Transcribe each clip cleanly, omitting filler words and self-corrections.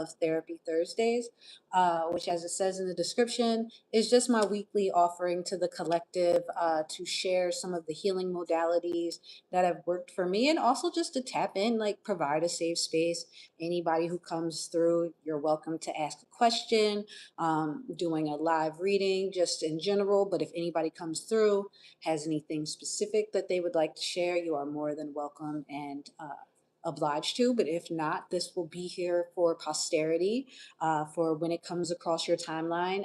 of Therapy Thursdays, which, as it says in the description, is just my weekly offering to the collective to share some of the healing modalities that have worked for me, and also just to tap in, like provide a safe space. Anybody who comes through, you're welcome to ask a question, doing a live reading just in general. But if anybody comes through, has anything specific that they would like to share, you are more than welcome and obliged to. But if not, this will be here for posterity, for when it comes across your timeline.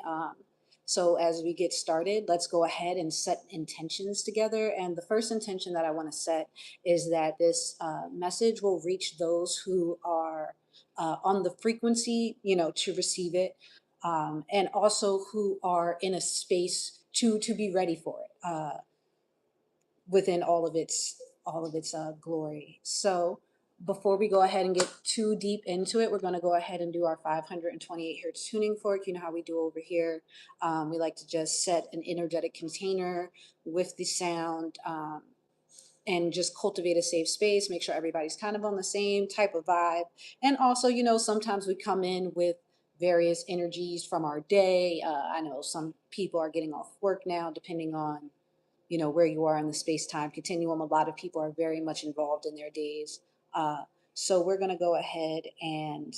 So as we get started, let's go ahead and set intentions together. And the first intention that I want to set is that this message will reach those who are on the frequency, to receive it, and also who are in a space to be ready for it, within all of its glory. So before we go ahead and get too deep into it, we're going to go ahead and do our 528 hertz tuning fork. You know how we do over here. We like to just set an energetic container with the sound, and just cultivate a safe space, make sure everybody's kind of on the same type of vibe. And also, sometimes we come in with various energies from our day. I know some people are getting off work now, depending on where you are in the space-time continuum. A lot of people are very much involved in their days. So we're going to go ahead and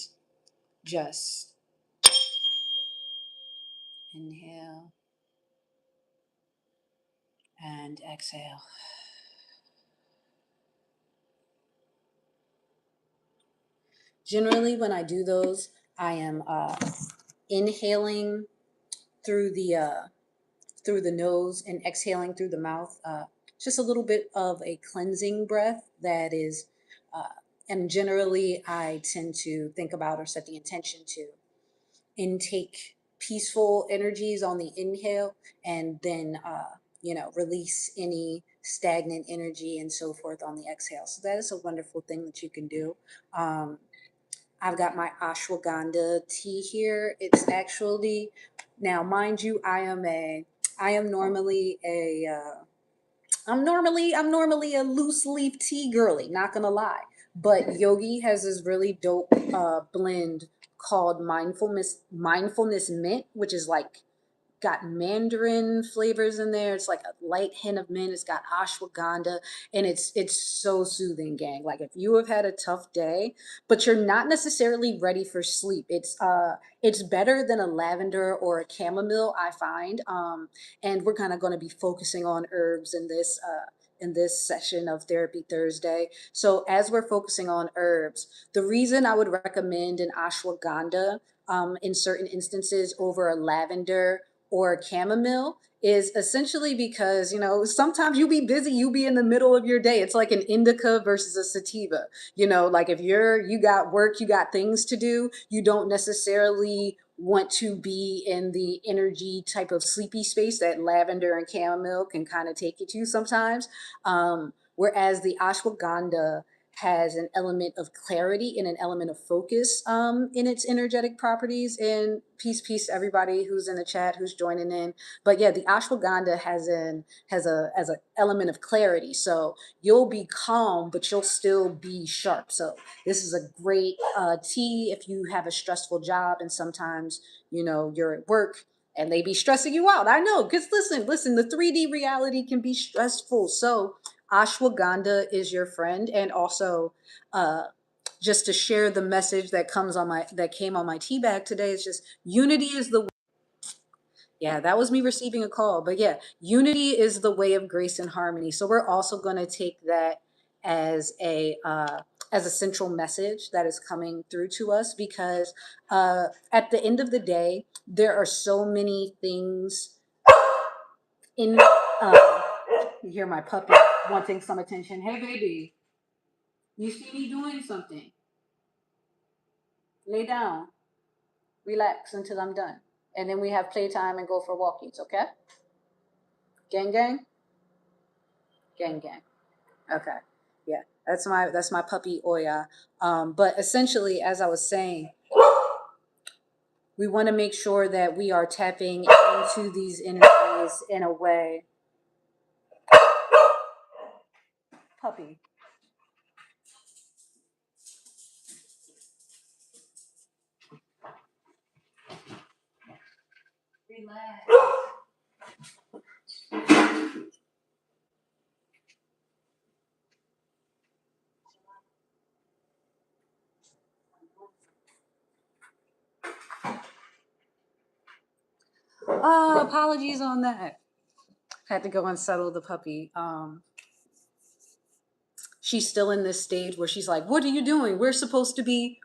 just inhale and exhale. Generally, when I do those, I am inhaling through the nose and exhaling through the mouth. Just a little bit of a cleansing breath that is, and generally I tend to think about or set the intention to intake peaceful energies on the inhale, and then release any stagnant energy and so forth on the exhale. So that is a wonderful thing that you can do. I've got my ashwagandha tea here. It's actually, now mind you, I am normally I'm normally a loose leaf tea girly, not gonna lie. But Yogi has this really dope blend called mindfulness mint, which is like got mandarin flavors in there. It's like a light hint of mint. It's got ashwagandha, and it's so soothing, gang. Like if you have had a tough day, but you're not necessarily ready for sleep, it's better than a lavender or a chamomile, I find. And we're kind of going to be focusing on herbs in this session of Therapy Thursday. So as we're focusing on herbs, the reason I would recommend an ashwagandha in certain instances over a lavender or a chamomile is essentially because, sometimes you be busy, you be in the middle of your day. It's like an indica versus a sativa. Like if you got work, you got things to do, you don't necessarily want to be in the energy type of sleepy space that lavender and chamomile can kind of take you to sometimes. Whereas the ashwagandha has an element of clarity and an element of focus in its energetic properties. And peace to everybody who's in the chat, who's joining in. But yeah, the ashwagandha has an element of clarity. So you'll be calm, but you'll still be sharp. So this is a great tea if you have a stressful job and sometimes you're at work and they be stressing you out. I know, because listen, the 3D reality can be stressful. So ashwagandha is your friend. And also, just to share the message that came on my tea bag today, is just unity is the, yeah, that was me receiving a call. But yeah, unity is the way of grace and harmony. So we're also going to take that as a central message that is coming through to us, because at the end of the day, there are so many things in you hear my puppy wanting some attention. Hey baby, you see me doing something. Lay down, relax until I'm done. And then we have playtime and go for walkies, okay? Gang gang? Gang gang. Okay. Yeah. That's my puppy Oya. But essentially, as I was saying, we want to make sure that we are tapping into these energies in a way. Puppy. Apologies on that. Had to go and settle the puppy. She's still in this stage where she's like, "What are you doing? We're supposed to be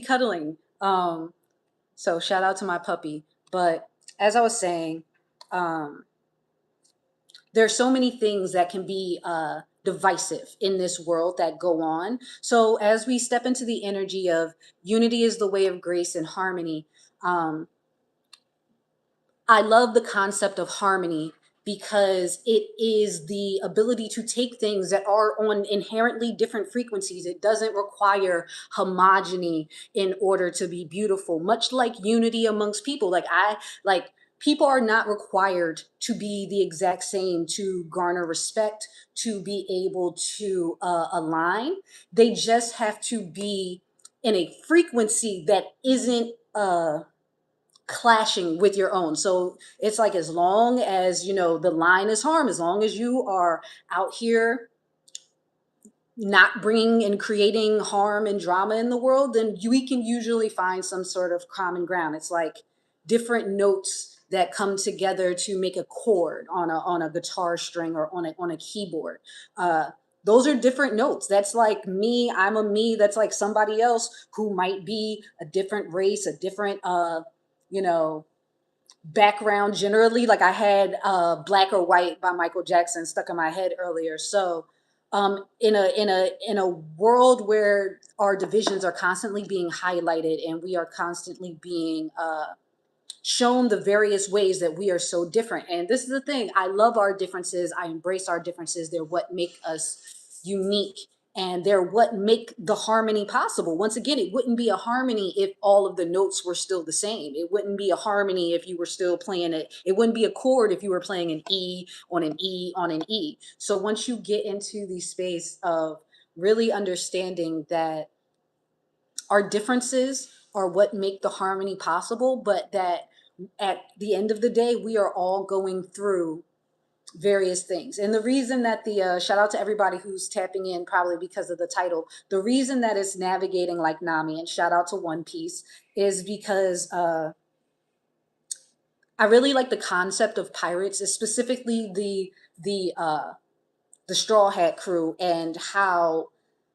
cuddling." So shout out to my puppy. But as I was saying, um, there's so many things that can be divisive in this world that go on. So as we step into the energy of unity is the way of grace and harmony, um, I love the concept of harmony because it is the ability to take things that are on inherently different frequencies. It doesn't require homogeny in order to be beautiful, much like unity amongst people. Like people are not required to be the exact same to garner respect, to be able to align. They just have to be in a frequency that isn't clashing with your own. So it's like, as long as, the line is harm, as long as you are out here not bringing and creating harm and drama in the world, then we can usually find some sort of common ground. It's like different notes that come together to make a chord on a guitar string or on a keyboard. Those are different notes. That's like me. I'm a me. That's like somebody else who might be a different race, a different you know background generally. Like I had Black or White by Michael Jackson stuck in my head earlier. So in a world where our divisions are constantly being highlighted and we are constantly being shown the various ways that we are so different. And this is the thing, I love our differences. I embrace our differences. They're what make us unique, and they're what make the harmony possible. Once again, it wouldn't be a harmony if all of the notes were still the same. It wouldn't be a harmony if you were still playing it. It wouldn't be a chord if you were playing an E on an E on an E. So once you get into the space of really understanding that our differences are what make the harmony possible, but that at the end of the day, we are all going through various things. And the reason that shout out to everybody who's tapping in, probably because of the title, the reason that it's navigating like Nami, and shout out to One Piece, is because I really like the concept of pirates, specifically the Straw Hat crew, and how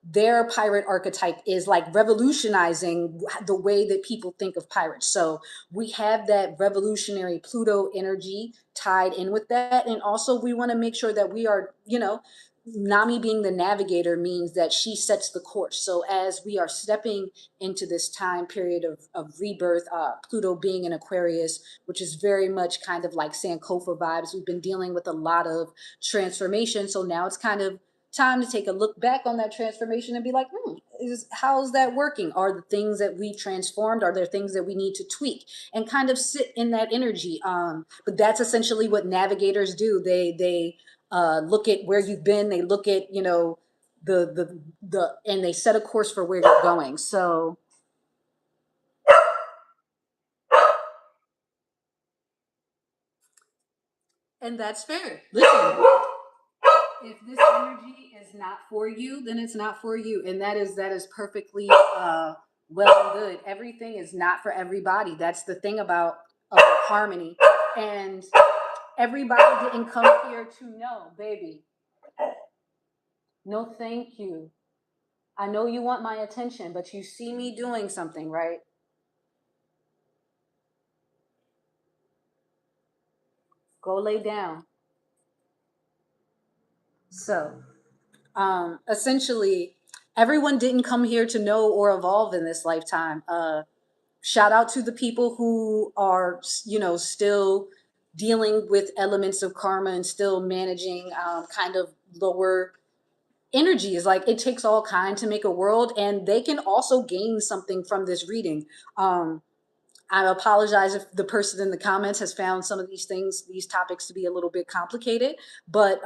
their pirate archetype is like revolutionizing the way that people think of pirates. So we have that revolutionary Pluto energy tied in with that. And also we want to make sure that we are, Nami being the navigator means that she sets the course. So as we are stepping into this time period of rebirth, Pluto being in Aquarius, which is very much kind of like Sankofa vibes. We've been dealing with a lot of transformation. So now it's kind of time to take a look back on that transformation and be like, how's that working? Are the things that we transformed, are there things that we need to tweak, and kind of sit in that energy? But that's essentially what navigators do. They look at where you've been. They look at, and they set a course for where you're going. So and that's fair. Listen, if this energy is not for you, then it's not for you, and that is perfectly well and good. Everything is not for everybody. That's the thing about harmony, and everybody didn't come here to know, baby. No, thank you. I know you want my attention, but you see me doing something, right? Go lay down. So, essentially, everyone didn't come here to know or evolve in this lifetime. Shout out to the people who are, still dealing with elements of karma and still managing kind of lower energies. Like, it takes all kind to make a world, and they can also gain something from this reading. I apologize if the person in the comments has found some of these topics to be a little bit complicated, but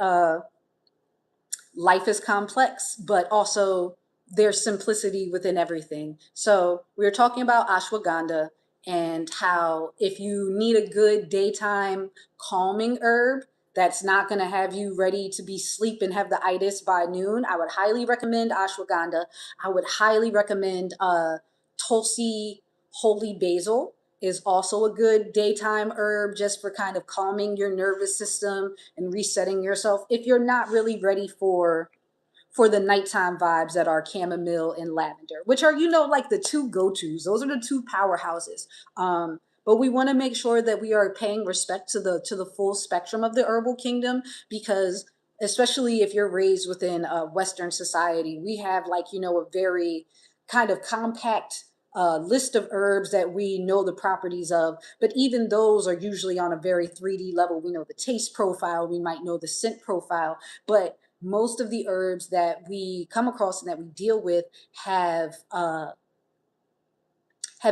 life is complex, but also there's simplicity within everything. So we were talking about ashwagandha, and how if you need a good daytime calming herb that's not going to have you ready to be sleep and have the itis by noon, I would highly recommend ashwagandha. I would highly recommend Tulsi holy basil is also a good daytime herb just for kind of calming your nervous system and resetting yourself if you're not really ready for the nighttime vibes that are chamomile and lavender, which are, like the two go-tos. Those are the two powerhouses. But we want to make sure that we are paying respect to the full spectrum of the herbal kingdom, because especially if you're raised within a Western society, we have a very kind of compact list of herbs that we know the properties of, but even those are usually on a very 3D level. We know the taste profile, we might know the scent profile, but most of the herbs that we come across and that we deal with have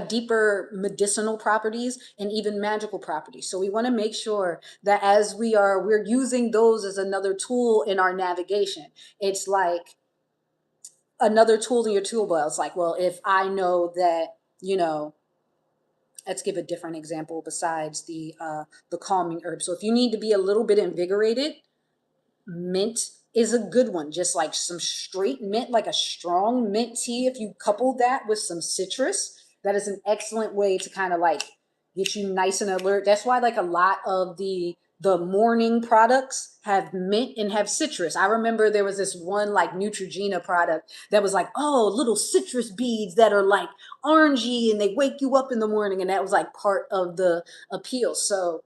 deeper medicinal properties and even magical properties. So we want to make sure that as we're using those as another tool in our navigation. It's like another tool in your tool belt. It's like, well, if I know that, let's give a different example besides the calming herb. So if you need to be a little bit invigorated, mint is a good one. Just like some straight mint, like a strong mint tea. If you couple that with some citrus, that is an excellent way to kind of like get you nice and alert. That's why like a lot of the morning products have mint and have citrus. I remember there was this one like Neutrogena product that was like, oh, little citrus beads that are like orangey and they wake you up in the morning, and that was like part of the appeal. So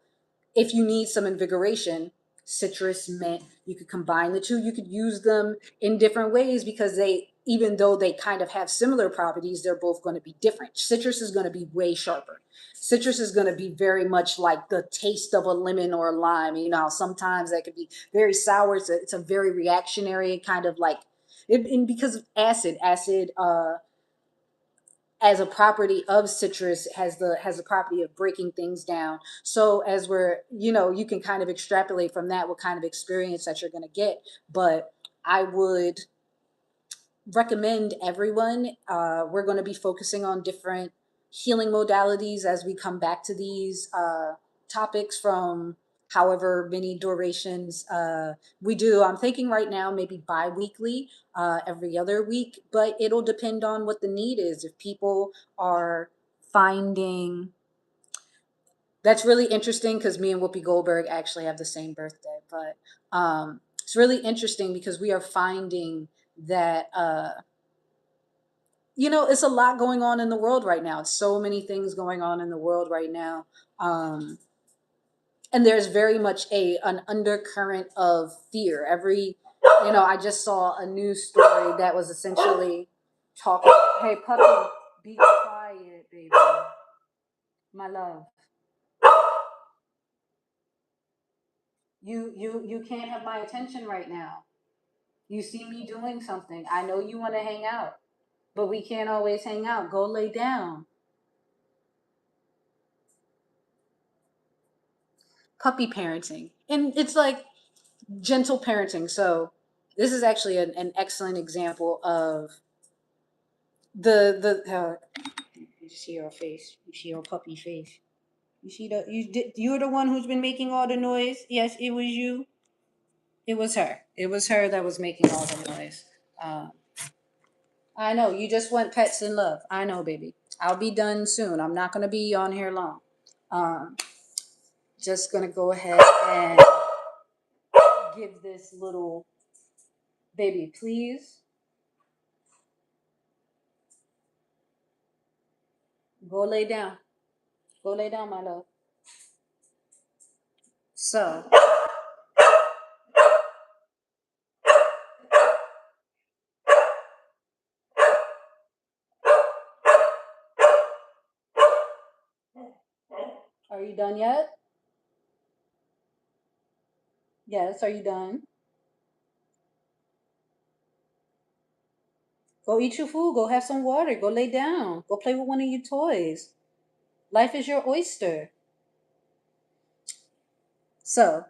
if you need some invigoration, citrus, mint, you could combine the two. You could use them in different ways because even though they kind of have similar properties, they're both going to be different. Citrus is going to be way sharper. Citrus is going to be very much like the taste of a lemon or a lime. Sometimes that could be very sour. It's a very reactionary kind of like, and because of acid, as a property of citrus has the property of breaking things down. So as you can kind of extrapolate from that what kind of experience that you're going to get. But I would recommend everyone, we're going to be focusing on different healing modalities as we come back to these topics from however many durations we do. I'm thinking right now maybe bi-weekly, every other week, but it'll depend on what the need is. If people are finding, that's really interesting because me and Whoopi Goldberg actually have the same birthday, but it's really interesting because we are finding that it's a lot going on in the world right now. It's so many things going on in the world right now. And there's very much an undercurrent of fear. I just saw a news story that was essentially talking, hey, puppy, be quiet, baby. My love. You can't have my attention right now. You see me doing something. I know you want to hang out, but we can't always hang out. Go lay down. Puppy parenting. And it's like gentle parenting. So this is actually an excellent example of you see her face. You see her puppy face. You see you're the one who's been making all the noise. Yes, it was you. It was her. It was her that was making all the noise. I know you just want pets and love. I know, baby. I'll be done soon. I'm not gonna be on here long. Um, just gonna go ahead and give this little baby, please. Go lay down. Go lay down, my love. So, are you done yet? Yes, are you done? Go eat your food. Go have some water. Go lay down. Go play with one of your toys. Life is your oyster. So,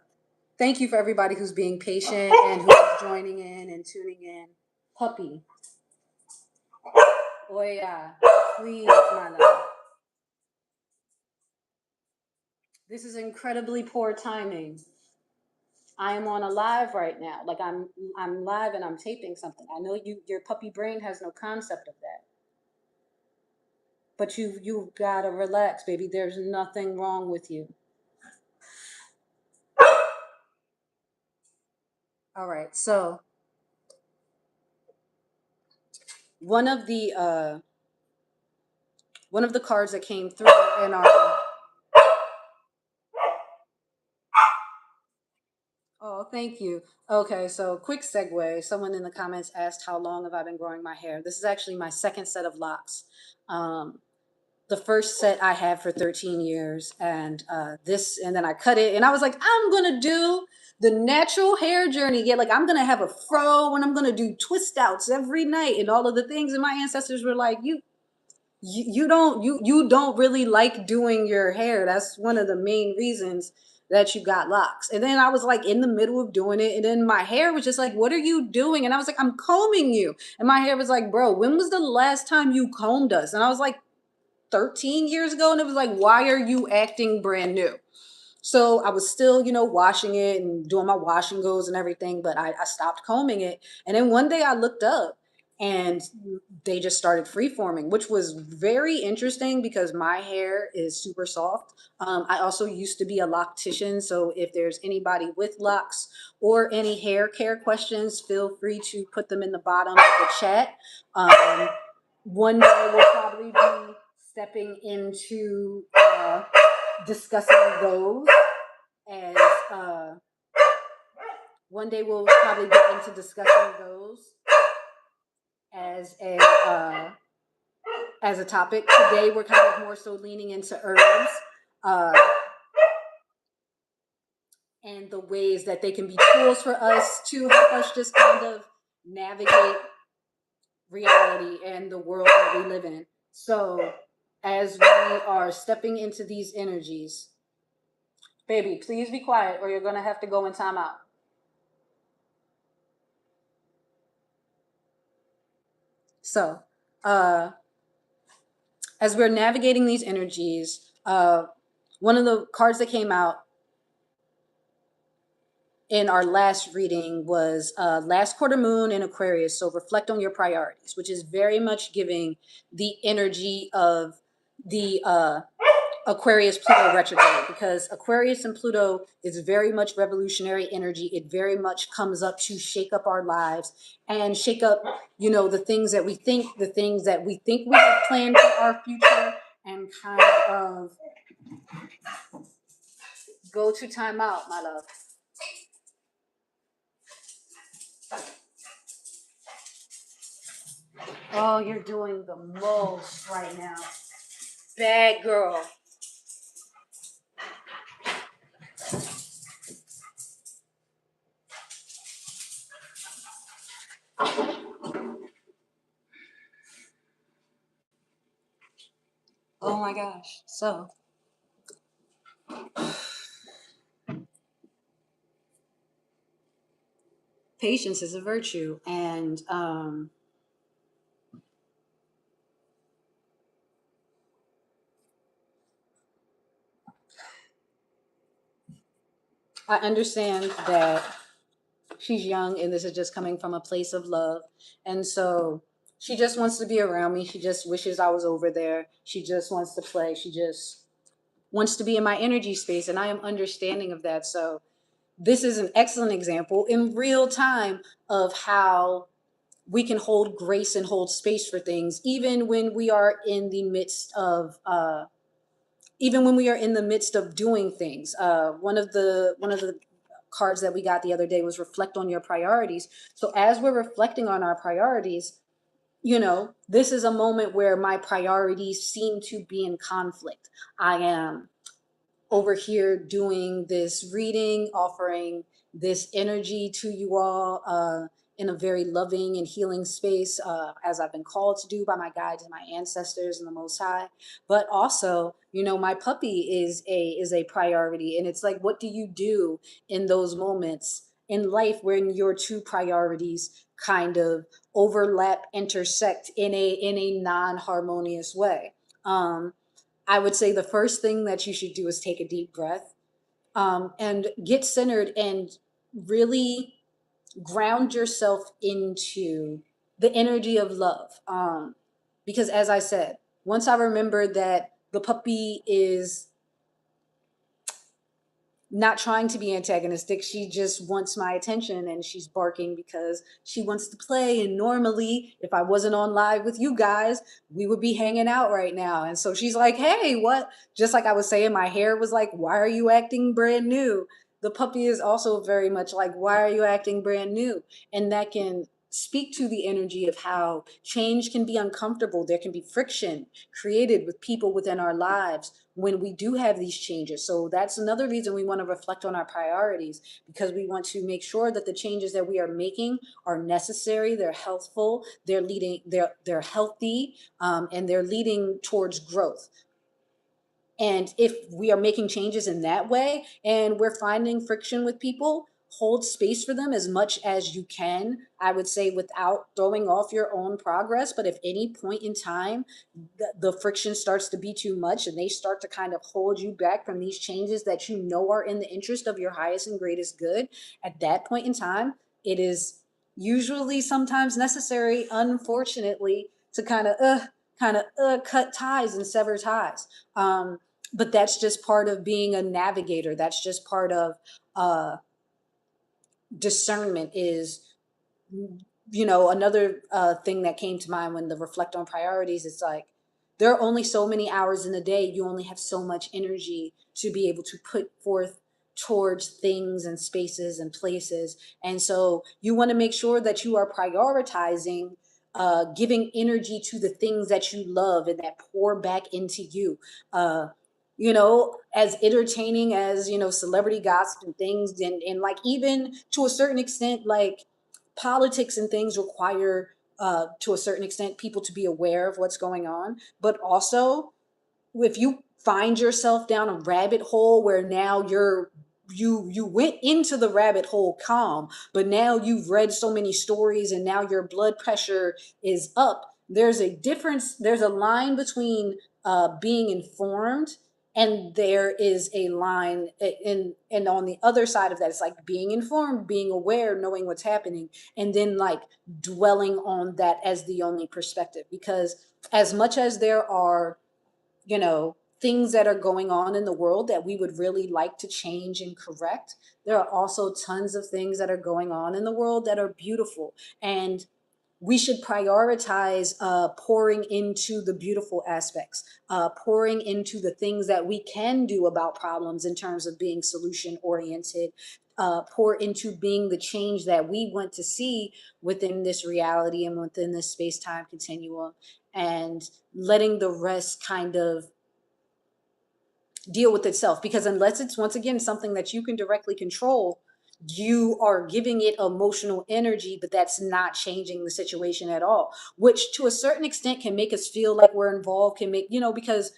thank you for everybody who's being patient and who's joining in and tuning in. Puppy. Oh, yeah. Please, my love. This is incredibly poor timing. I am on a live right now. Like I'm live and I'm taping something. I know your puppy brain has no concept of that. But you've got to relax, baby. There's nothing wrong with you. All right. So, one of the cards that came through in our Oh, thank you. Okay, so quick segue. Someone in the comments asked how long have I been growing my hair? This is actually my second set of locks. The first set I had for 13 years, and and then I cut it, and I was like, I'm gonna do the natural hair journey. Yeah, like I'm gonna have a fro, and I'm gonna do twist outs every night, and all of the things. And my ancestors were like, you don't really like doing your hair. That's one of the main reasons that you got locks. And then I was like in the middle of doing it, and then my hair was just like, what are you doing? And I was like, I'm combing you. And my hair was like, bro, when was the last time you combed us? And I was like, 13 years ago. And it was like, why are you acting brand new? So I was still, washing it and doing my wash and goes and everything, but I stopped combing it. And then one day I looked up and they just started free forming, which was very interesting because my hair is super soft. I also used to be a loctician. So if there's anybody with locks or any hair care questions, feel free to put them in the bottom of the chat. One day we'll probably be stepping into discussing those as one day we'll probably get into discussing those as a topic. Today we're kind of more so leaning into herbs and the ways that they can be tools for us to help us just kind of navigate reality and the world that we live in. So as we are stepping into these energies, baby, please be quiet or you're going to have to go in timeout. So, as we're navigating these energies, one of the cards that came out in our last reading was last quarter moon in Aquarius. So reflect on your priorities, which is very much giving the energy of the Aquarius Pluto retrograde, because Aquarius and Pluto is very much revolutionary energy. It very much comes up to shake up our lives and shake up, the things that we think we have planned for our future, and kind of go to timeout, my love. Oh, you're doing the most right now. Bad girl. Oh my gosh. So, patience is a virtue, and I understand that she's young and this is just coming from a place of love. And so she just wants to be around me. She just wishes I was over there. She just wants to play. She just wants to be in my energy space. And I am understanding of that. So this is an excellent example in real time of how we can hold grace and hold space for things, even when we are in the midst of doing things. One of the cards that we got the other day was reflect on your priorities. So as we're reflecting on our priorities, this is a moment where my priorities seem to be in conflict. I am over here doing this reading, offering this energy to you all in a very loving and healing space, as I've been called to do by my guides and my ancestors and the Most High. But also, my puppy is a priority, and it's like, what do you do in those moments in life when your two priorities kind of overlap, intersect in a non-harmonious way? I would say the first thing that you should do is take a deep breath, and get centered and really ground yourself into the energy of love. Because as I said, once I remembered that the puppy is not trying to be antagonistic. She just wants my attention and she's barking because she wants to play. And normally, if I wasn't on live with you guys, we would be hanging out right now. And so she's like, hey, what? Just like I was saying, my hair was like, why are you acting brand new? The puppy is also very much like, why are you acting brand new? And that can speak to the energy of how change can be uncomfortable. There can be friction created with people within our lives when we do have these changes. So that's another reason we want to reflect on our priorities, because we want to make sure that the changes that we are making are necessary, they're healthful, they're healthy, and they're leading towards growth. And if we are making changes in that way and we're finding friction with people, hold space for them as much as you can, I would say, without throwing off your own progress. But if any point in time the friction starts to be too much and they start to kind of hold you back from these changes that you know are in the interest of your highest and greatest good, at that point in time, it is usually sometimes necessary, unfortunately, to kind of cut ties and sever ties. But that's just part of being a navigator. That's just part of uh, discernment. Is, another thing that came to mind when the reflect on priorities, it's like there are only so many hours in a day. You only have so much energy to be able to put forth towards things and spaces and places. And so you want to make sure that you are prioritizing giving energy to the things that you love and that pour back into you. uh, as entertaining as, celebrity gossip and things, and like, even to a certain extent, like politics and things require, to a certain extent, people to be aware of what's going on. But also, if you find yourself down a rabbit hole where now you went into the rabbit hole calm, but now you've read so many stories and now your blood pressure is up. There's a difference. There's a line between being informed, and there is a line and on the other side of that, it's like being informed, being aware, knowing what's happening, and then like dwelling on that as the only perspective. Because as much as there are, things that are going on in the world that we would really like to change and correct, there are also tons of things that are going on in the world that are beautiful. And we should prioritize pouring into the beautiful aspects, pouring into the things that we can do about problems in terms of being solution oriented, pour into being the change that we want to see within this reality and within this space time continuum, and letting the rest kind of deal with itself. Because unless it's, once again, something that you can directly control, you are giving it emotional energy, but that's not changing the situation at all, which to a certain extent can make us feel like we're involved, can make, because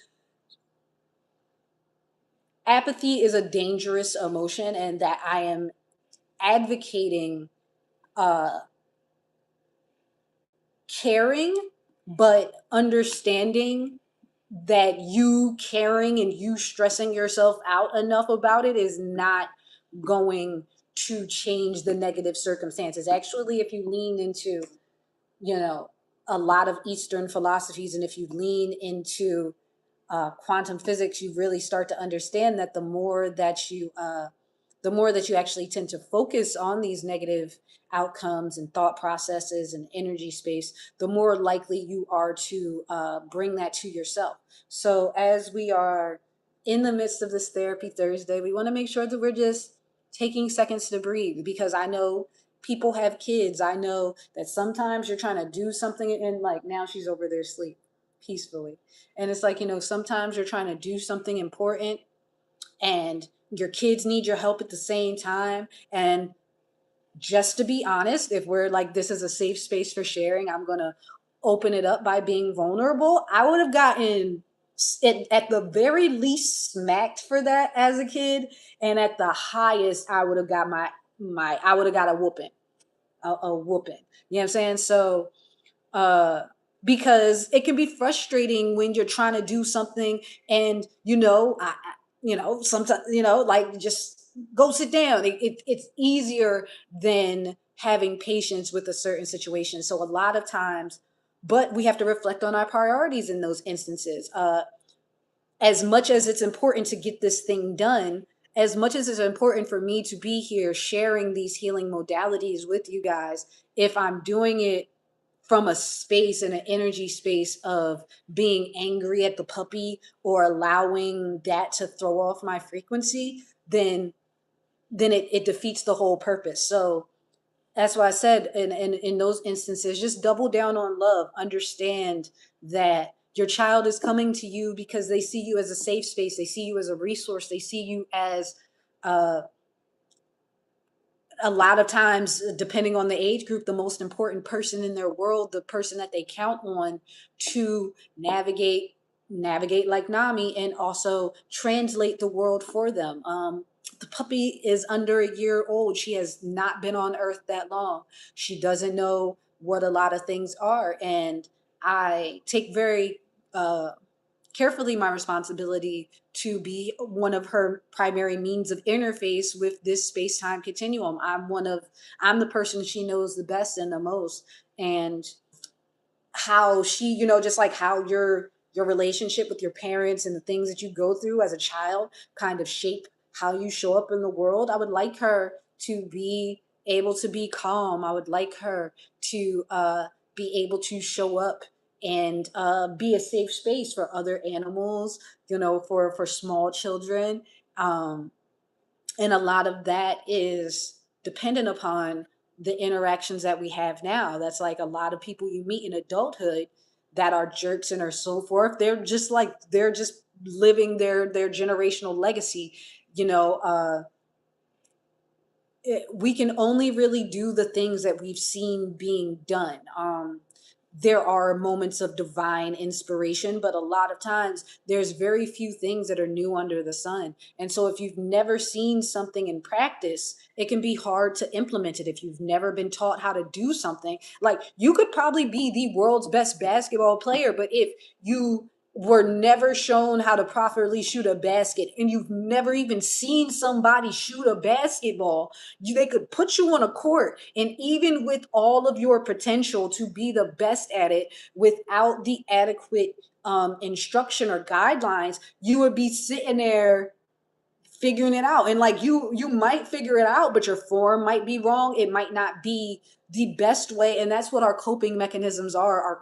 apathy is a dangerous emotion, and that I am advocating uh caring, but understanding that you caring and you stressing yourself out enough about it is not going to change the negative circumstances. Actually, if you lean into, you know, a lot of Eastern philosophies, and if you lean into quantum physics, you really start to understand that the more that you actually tend to focus on these negative outcomes and thought processes and energy space, the more likely you are to bring that to yourself. So as we are in the midst of this therapy Thursday, we want to make sure that we're just taking seconds to breathe, because I know people have kids. I know that sometimes you're trying to do something, and like now she's over there asleep peacefully. And it's like, sometimes you're trying to do something important and your kids need your help at the same time. And just to be honest, if we're like, this is a safe space for sharing, I'm going to open it up by being vulnerable. I would have gotten it at the very least smacked for that as a kid. And at the highest, I would have got I would have got a whooping, a whooping. You know what I'm saying? So, uh, because it can be frustrating when you're trying to do something and sometimes like just go sit down. It's easier than having patience with a certain situation. So a lot of times, but we have to reflect on our priorities in those instances. As much as it's important to get this thing done, as much as it's important for me to be here sharing these healing modalities with you guys, if I'm doing it from a space and an energy space of being angry at the puppy or allowing that to throw off my frequency, then it defeats the whole purpose. So that's why I said in those instances, just double down on love. Understand that your child is coming to you because they see you as a safe space. They see you as a resource. They see you as uh, a lot of times, depending on the age group, the most important person in their world, the person that they count on to navigate like Nami, and also translate the world for them. The puppy is under a year old. She has not been on earth that long. She doesn't know what a lot of things are. And I take very carefully my responsibility to be one of her primary means of interface with this space-time continuum. I'm the person she knows the best and the most. And how she, just like how your relationship with your parents and the things that you go through as a child kind of shape how you show up in the world. I would like her to be able to be calm. I would like her to be able to show up and be a safe space for other animals, for small children. Um, and a lot of that is dependent upon the interactions that we have now. That's like a lot of people you meet in adulthood that are jerks and are so forth. They're just living their generational legacy. you know uh we can only really do the things that we've seen being done. There are moments of divine inspiration, but a lot of times there's very few things that are new under the sun. And so if you've never seen something in practice, it can be hard to implement it. If you've never been taught how to do something, like you could probably be the world's best basketball player, but if you were never shown how to properly shoot a basket and you've never even seen somebody shoot a basketball, they could put you on a court, and even with all of your potential to be the best at it, without the adequate instruction or guidelines, you would be sitting there figuring it out. And like you might figure it out, but your form might be wrong. It might not be the best way. And that's what our coping mechanisms are. Our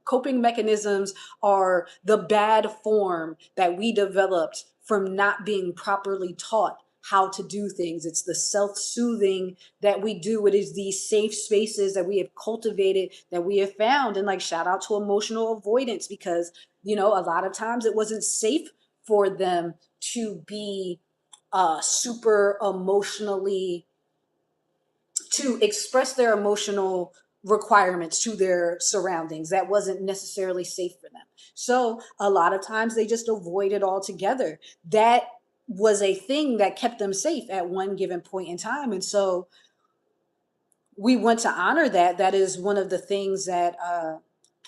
coping mechanisms are the bad form that we developed from not being properly taught how to do things. It's the self-soothing that we do. It is these safe spaces that we have cultivated, that we have found. And like, shout out to emotional avoidance, because a lot of times it wasn't safe for them to be super emotionally, to express their emotional requirements to their surroundings. That wasn't necessarily safe for them. So a lot of times they just avoid it altogether. That was a thing that kept them safe at one given point in time. And so we want to honor that. That is one of the things that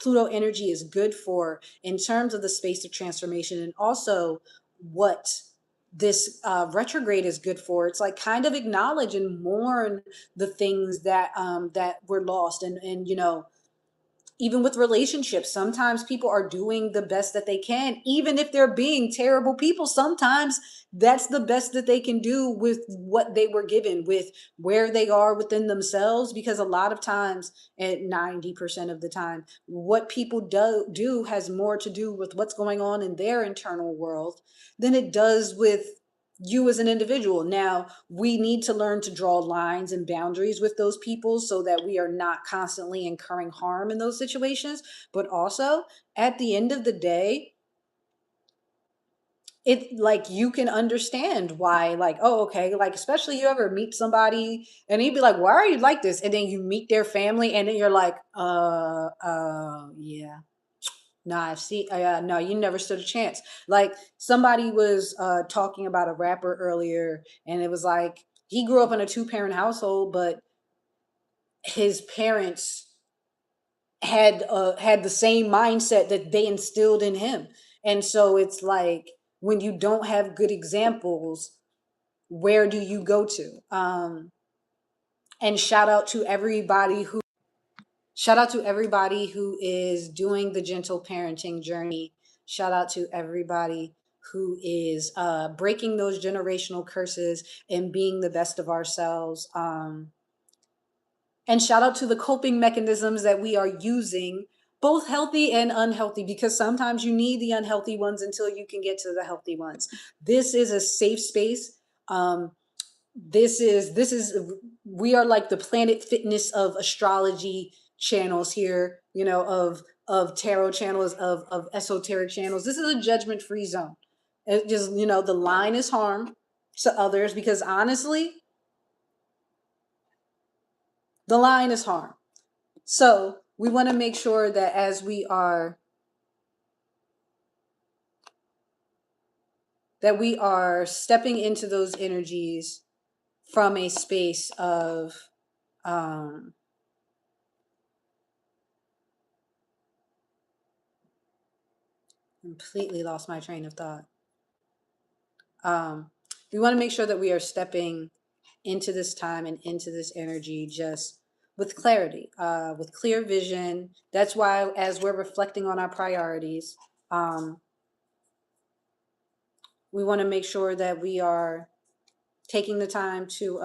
Pluto energy is good for in terms of the space of transformation, and also what this retrograde is good for. It's like kind of acknowledge and mourn the things that were lost, and even with relationships, sometimes people are doing the best that they can, even if they're being terrible people. Sometimes that's the best that they can do with what they were given, with where they are within themselves. Because a lot of times, at 90% of the time, what people do has more to do with what's going on in their internal world than it does with you as an individual. Now, we need to learn to draw lines and boundaries with those people so that we are not constantly incurring harm in those situations. But also, at the end of the day, it like you can understand why, like, oh, okay, like, especially you ever meet somebody and he'd be like, why are you like this? And then you meet their family and then you're like, yeah. Nah, see, no, you never stood a chance. Like, somebody was talking about a rapper earlier, and it was like he grew up in a two-parent household, but his parents had the same mindset that they instilled in him. And so it's like, when you don't have good examples, where do you go to? And shout out to everybody who is doing the gentle parenting journey. Shout out to everybody who is breaking those generational curses and being the best of ourselves. And shout out to the coping mechanisms that we are using, both healthy and unhealthy, because sometimes you need the unhealthy ones until you can get to the healthy ones. This is a safe space. This is we are like the Planet Fitness of astrology channels here, of tarot channels, of esoteric channels. This is a judgment free zone. It just, the line is harm to others, because honestly, the line is harm. So we want to make sure that as we are stepping into those energies from a space of completely lost my train of thought. We want to make sure that we are stepping into this time and into this energy just with clarity, with clear vision. That's why, as we're reflecting on our priorities, we want to make sure that we are taking the time to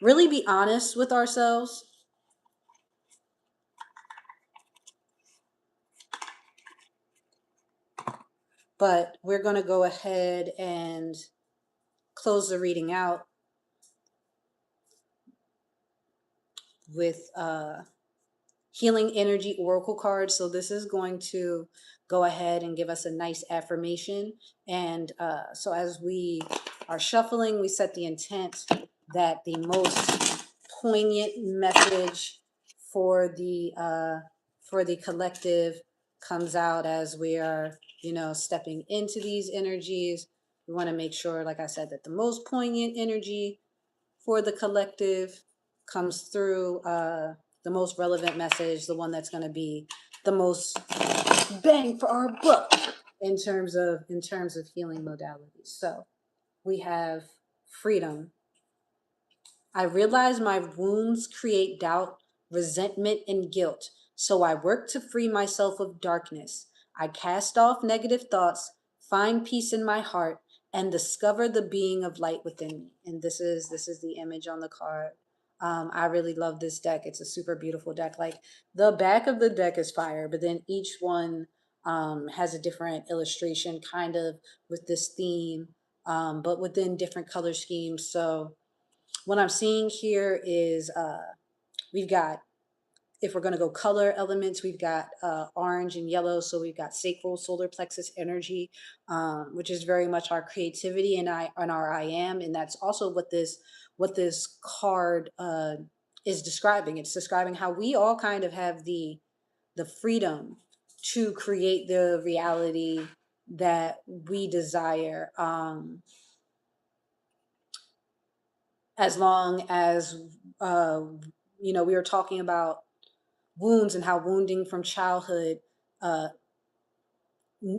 really be honest with ourselves. But we're going to go ahead and close the reading out with healing energy oracle cards. So this is going to go ahead and give us a nice affirmation. And so as we are shuffling, we set the intent that the most poignant message for the collective comes out as we are, stepping into these energies. We want to make sure, like I said, that the most poignant energy for the collective comes through, the most relevant message, the one that's going to be the most bang for our buck in terms of healing modalities. So we have freedom. I realize my wounds create doubt, resentment, and guilt, so I work to free myself of darkness. I cast off negative thoughts, find peace in my heart, and discover the being of light within me. And this is the image on the card. I really love this deck. It's a super beautiful deck. Like, the back of the deck is fire, but then each one has a different illustration, kind of with this theme, but within different color schemes. So what I'm seeing here is we've got, if we're going to go color elements, we've got orange and yellow. So we've got sacral solar plexus energy, which is very much our creativity and our I am. And that's also what this card is describing. It's describing how we all kind of have the freedom to create the reality that we desire. As long as we were talking about wounds and how wounding from childhood uh,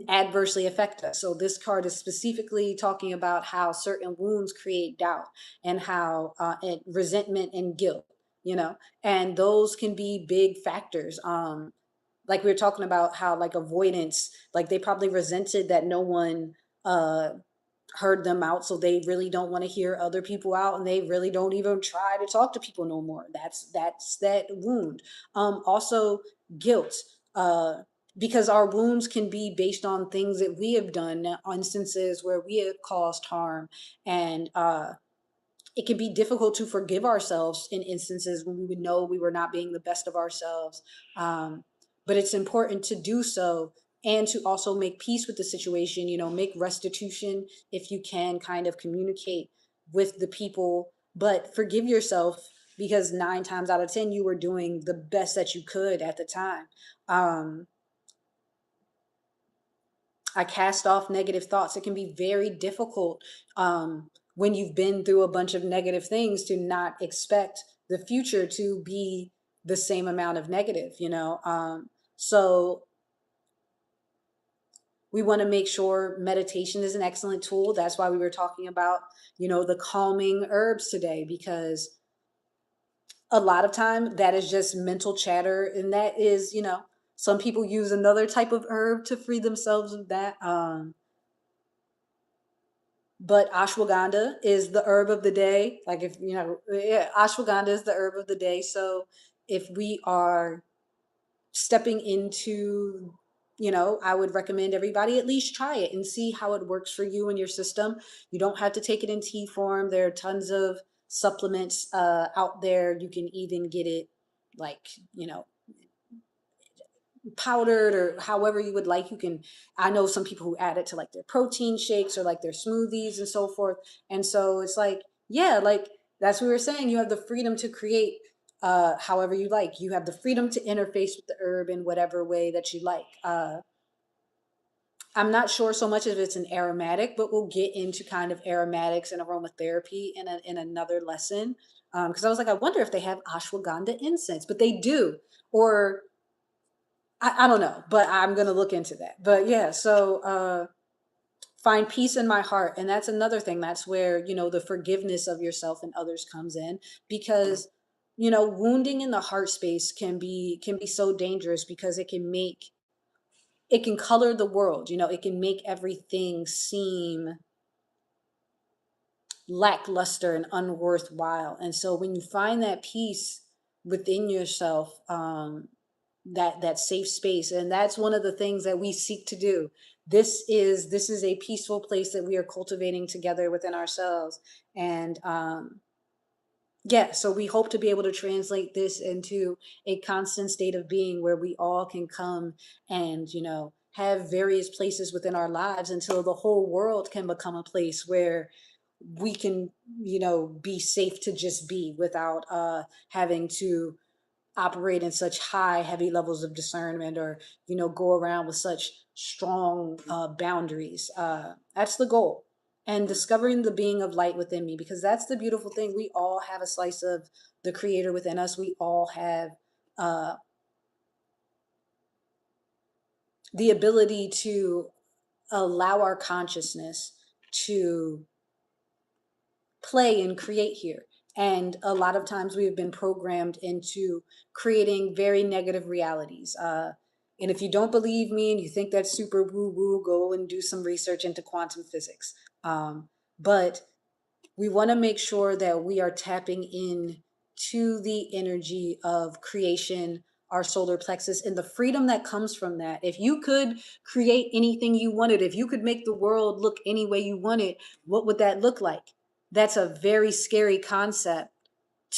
adversely affect us. So this card is specifically talking about how certain wounds create doubt, and how and resentment and guilt, and those can be big factors. Like we were talking about how, like, avoidance, like they probably resented that no one uh heard them out, so they really don't want to hear other people out, and they really don't even try to talk to people no more. That's that wound. Also guilt, because our wounds can be based on things that we have done, instances where we have caused harm, and it can be difficult to forgive ourselves in instances when we would know we were not being the best of ourselves. But it's important to do so, and to also make peace with the situation, make restitution if you can, kind of communicate with the people, but forgive yourself, because 9 times out of 10, you were doing the best that you could at the time. I cast off negative thoughts. It can be very difficult when you've been through a bunch of negative things, to not expect the future to be the same amount of negative, you know? So we want to make sure meditation is an excellent tool. That's why we were talking about, you know, the calming herbs today, because a lot of time that is just mental chatter. And that is, you know, some people use another type of herb to free themselves of that. But ashwagandha is the herb of the day. Like, if, you know, yeah, ashwagandha is the herb of the day. So if we are stepping into, you know, I would recommend everybody at least try it and see how it works for you and your system. You don't have to take it in tea form. There are tons of supplements out there. You can even get it, like, you know, powdered, or however you would like. You can, I know some people who add it to like their protein shakes or like their smoothies and so forth. And so it's like, yeah, like that's what we were saying. You have the freedom to create however you like. You have the freedom to interface with the herb in whatever way that you like. I'm not sure so much if it's an aromatic, but we'll get into kind of aromatics and aromatherapy in another lesson. Because I was like, I wonder if they have ashwagandha incense, but they do. Or I don't know, but I'm going to look into that. But yeah, so find peace in my heart. And that's another thing. That's where, you know, the forgiveness of yourself and others comes in, because, you know, wounding in the heart space can be so dangerous, because it can color the world, you know, it can make everything seem lackluster and unworthwhile. And so when you find that peace within yourself, that safe space, and that's one of the things that we seek to do. This is a peaceful place that we are cultivating together within ourselves. And yeah, so we hope to be able to translate this into a constant state of being where we all can come and, you know, have various places within our lives until the whole world can become a place where we can, you know, be safe to just be without having to operate in such high, heavy levels of discernment, or, you know, go around with such strong boundaries. That's the goal. And discovering the being of light within me, because that's the beautiful thing. We all have a slice of the creator within us. We all have uh, the ability to allow our consciousness to play and create here. And a lot of times we have been programmed into creating very negative realities. And if you don't believe me and you think that's super woo woo, go and do some research into quantum physics. But we want to make sure that we are tapping in to the energy of creation, our solar plexus, and the freedom that comes from that. If you could create anything you wanted, if you could make the world look any way you wanted, what would that look like? That's a very scary concept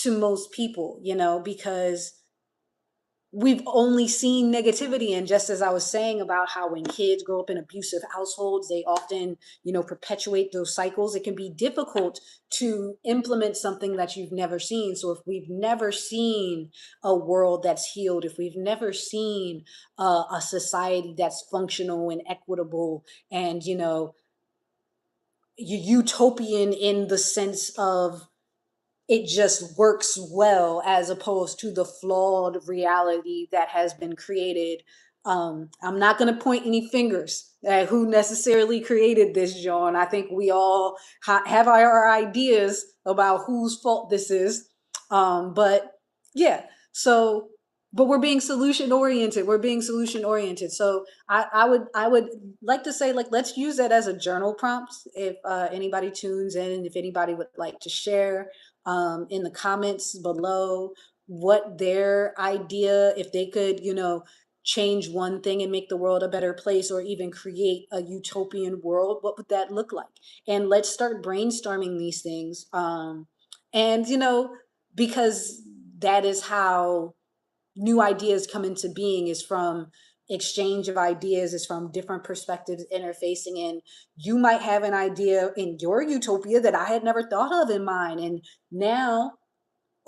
to most people, you know, because we've only seen negativity. And just as I was saying about how when kids grow up in abusive households, they often, you know, perpetuate those cycles. It can be difficult to implement something that you've never seen. So if we've never seen a world that's healed, if we've never seen a society that's functional and equitable and, you know, utopian in the sense of it just works well, as opposed to the flawed reality that has been created. I'm not going to point any fingers at who necessarily created this, John. I think we all have our ideas about whose fault this is. But yeah, so, but we're being solution oriented. We're being solution oriented. So I would like to say, like, let's use that as a journal prompt. If anybody tunes in, if anybody would like to share in the comments below what their idea, if they could, you know, change one thing and make the world a better place, or even create a utopian world, what would that look like? And let's start brainstorming these things. And, you know, because that is how new ideas come into being, is from exchange of ideas, is from different perspectives interfacing. And you might have an idea in your utopia that I had never thought of in mine, and now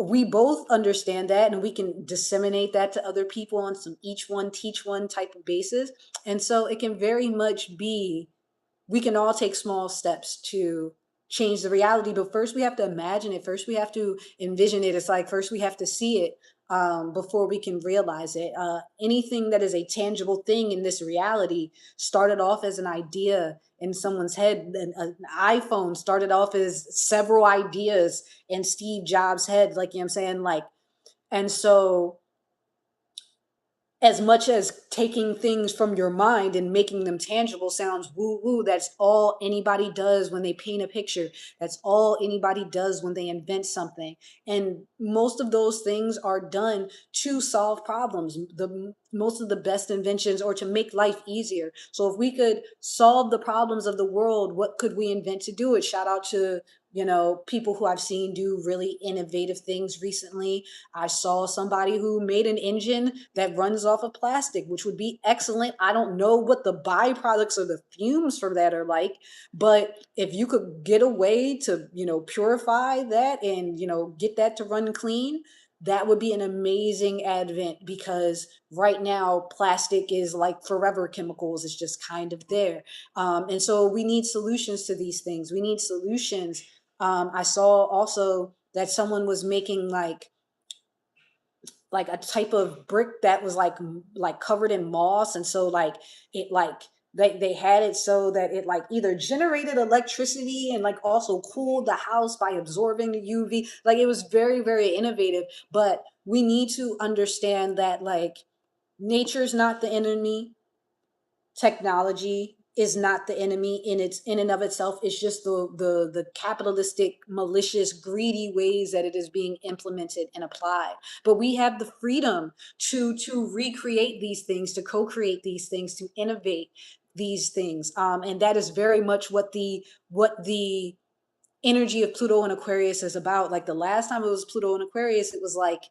we both understand that, and we can disseminate that to other people on some each one teach one type of basis. And so it can very much be, we can all take small steps to change the reality. But first we have to imagine it. First we have to envision it. It's like first we have to see it before we can realize it. Anything that is a tangible thing in this reality started off as an idea in someone's head. An iPhone started off as several ideas in Steve Jobs' head, like, you know what I'm saying? Like, and so as much as taking things from your mind and making them tangible sounds woo woo, that's all anybody does when they paint a picture. That's all anybody does when they invent something. And most of those things are done to solve problems. The most of the best inventions or to make life easier. So if we could solve the problems of the world, what could we invent to do it? Shout out to, you know, people who I've seen do really innovative things recently. I saw somebody who made an engine that runs off of plastic, which would be excellent. I don't know what the byproducts or the fumes from that are like, but if you could get a way to, you know, purify that and, you know, get that to run clean, that would be an amazing advent, because right now plastic is like forever chemicals. It's just kind of there. And so we need solutions to these things. We need solutions. I saw also that someone was making like a type of brick that was like covered in moss, and so like it like they had it so that it like either generated electricity and like also cooled the house by absorbing the UV. Like it was very, very innovative. But we need to understand that like nature's not the enemy, technology is not the enemy in and of itself. It's just the capitalistic, malicious, greedy ways that it is being implemented and applied. But we have the freedom to recreate these things, to co-create these things, to innovate these things. And that is very much what the energy of Pluto and Aquarius is about. Like the last time it was Pluto and Aquarius, it was like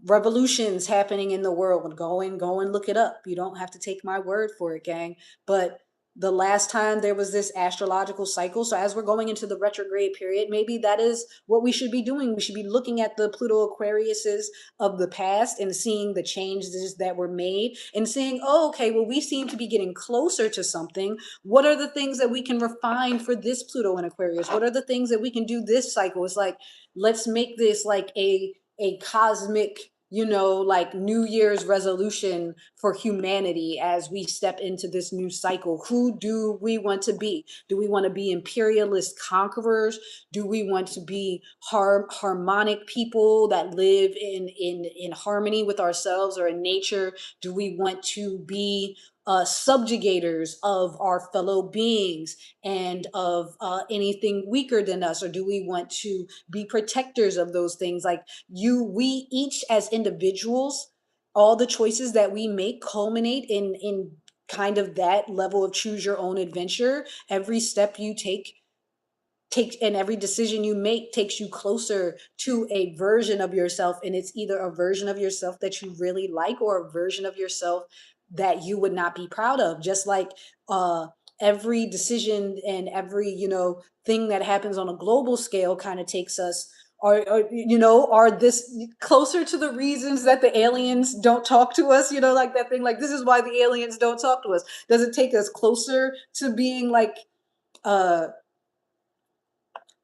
revolutions happening in the world. Go and look it up. You don't have to take my word for it, gang. But the last time there was this astrological cycle, so as we're going into the retrograde period, maybe that is what we should be doing. We should be looking at the Pluto Aquariuses of the past and seeing the changes that were made and seeing, oh, okay, well, we seem to be getting closer to something. What are the things that we can refine for this Pluto and Aquarius? What are the things that we can do this cycle? It's like, let's make this like a cosmic, you know, like New Year's resolution for humanity as we step into this new cycle. Who do we want to be? Do we want to be imperialist conquerors? Do we want to be harmonic people that live in harmony with ourselves or in nature? Do we want to be subjugators of our fellow beings and of anything weaker than us? Or do we want to be protectors of those things? Like we each as individuals, all the choices that we make culminate in kind of that level of choose your own adventure. Every step you take and every decision you make takes you closer to a version of yourself, and it's either a version of yourself that you really like or a version of yourself that you would not be proud of. Just like every decision and every, you know, thing that happens on a global scale kind of takes us or you know, are this closer to the reasons that the aliens don't talk to us, you know, like that thing, like this is why the aliens don't talk to us. Does it take us closer to being like uh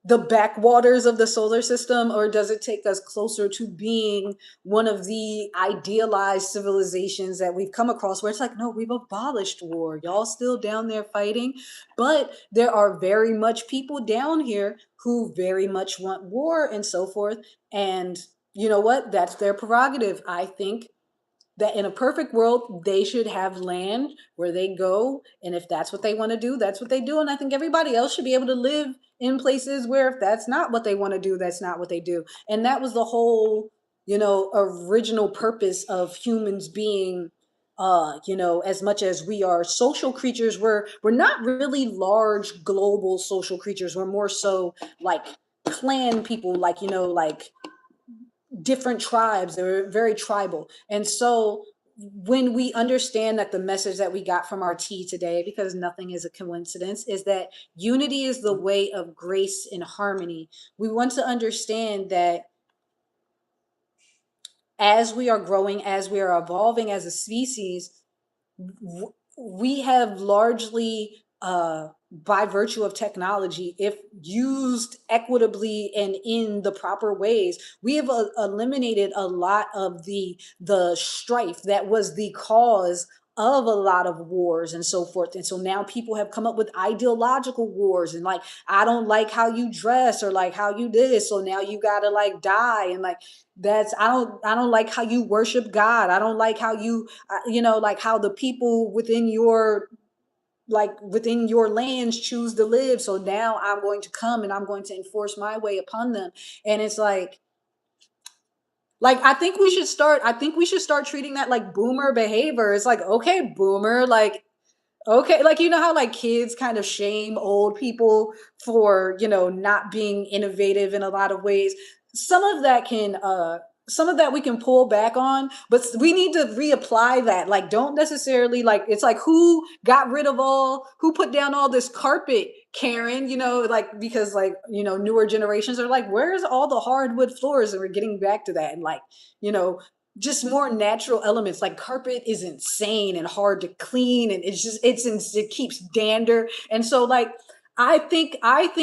the backwaters of the solar system, or does it take us closer to being one of the idealized civilizations that we've come across where it's like, no, we've abolished war, y'all still down there fighting? But there are very much people down here who very much want war and so forth. And you know what, that's their prerogative. I think that in a perfect world, they should have land where they go. And if that's what they want to do, that's what they do. And I think everybody else should be able to live in places where if that's not what they want to do, that's not what they do. And that was the whole, you know, original purpose of humans being, you know, as much as we are social creatures, we're not really large global social creatures. We're more so like clan people, like, you know, like different tribes. They were very tribal. And so when we understand that the message that we got from our tea today, because nothing is a coincidence, is that unity is the way of grace and harmony, we want to understand that as we are growing, as we are evolving as a species, we have largely by virtue of technology, if used equitably and in the proper ways, we have eliminated a lot of the strife that was the cause of a lot of wars and so forth. And so now people have come up with ideological wars, and like, I don't like how you dress, or like how you this, so now you gotta like die. And like, that's, I don't like how you worship God. I don't like how you like how the people within your, like within your lands choose to live, so now I'm going to come and I'm going to enforce my way upon them. And it's like I think we should start treating that like boomer behavior. It's like, okay, boomer, like, okay, like, you know how like kids kind of shame old people for, not being innovative in a lot of ways. Some of that can some of that we can pull back on, but we need to reapply that. Like, don't necessarily, like, it's like, who put down all this carpet, Karen, like, because like, newer generations are like, where's all the hardwood floors? And we're getting back to that. And like, you know, just more natural elements. Like, carpet is insane and hard to clean, and it keeps dander. And so like, I think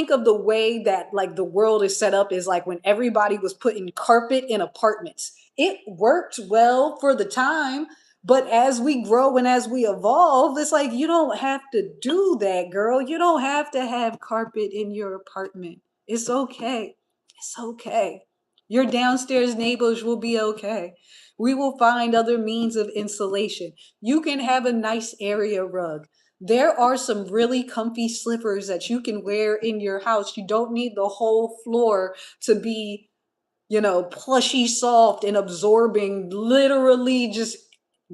of the way that like the world is set up is like when everybody was putting carpet in apartments. It worked well for the time, but as we grow and as we evolve, it's like, you don't have to do that, girl. You don't have to have carpet in your apartment. It's okay. It's okay. Your downstairs neighbors will be okay. We will find other means of insulation. You can have a nice area rug. There are some really comfy slippers that you can wear in your house. You don't need the whole floor to be, plushy soft and absorbing literally just